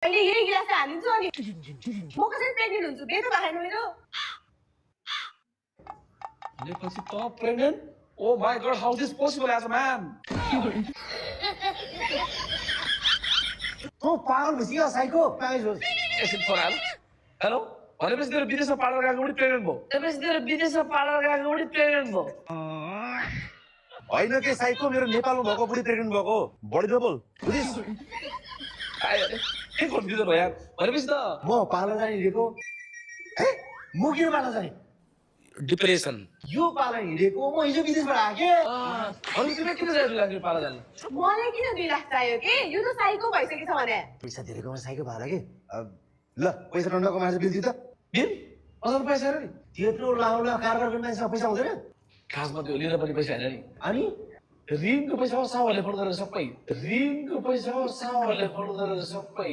अहिले यही गिलास हालिदिन्छु अनि म कसरी प्रेग्नेन्ट हुन्छु बेतो खाएन मेरो भनेपछि त pregnant Oh my god, how is this possible as a man? तँ पागल भइसक्यो साइको पागल Listen for help. Hello? भनेपछि तेरो विदेशमा पार्लर गएको पनि प्रेग्नेन्ट भयो भनेपछि तेरो विदेशमा पार्लर गएको पनि प्रेग्नेन्ट भयो होइन के साइको मेरो नेपालमा भएको बुढी प्रेग्नेन्ट भएको बढी नबोल बुझिस् आयो अरे के कन्फ्युजन भयो यार भनेपछि त म पार्लर जाने हिँडेको म किन पार्लर जाने डिप्रेसन यो पार्लर हिँडेको म हिजो विदेशबाट आएँ अनि तिमीले किन जानु लाग्यो पार्लर जानु मलाई किन 2 लाख चाहियो के यो त साइको भइसकेछ भने पैसा धेरै कमाएर साइको भएर के ल पैसा डन्डा कमाएर बिल दि त बिल अझ पैसा हेर नि त्यत्रो लाउला कारबार गर्ने मान्छेसँग पैसा हुँदैन खासमा त्यो लिएर पनि पैसा हेर नि अनि ऋणको पैसा हो सावरले फोन गरेर सबै ऋणको पैसा हो सावरले फोन गरेर सबै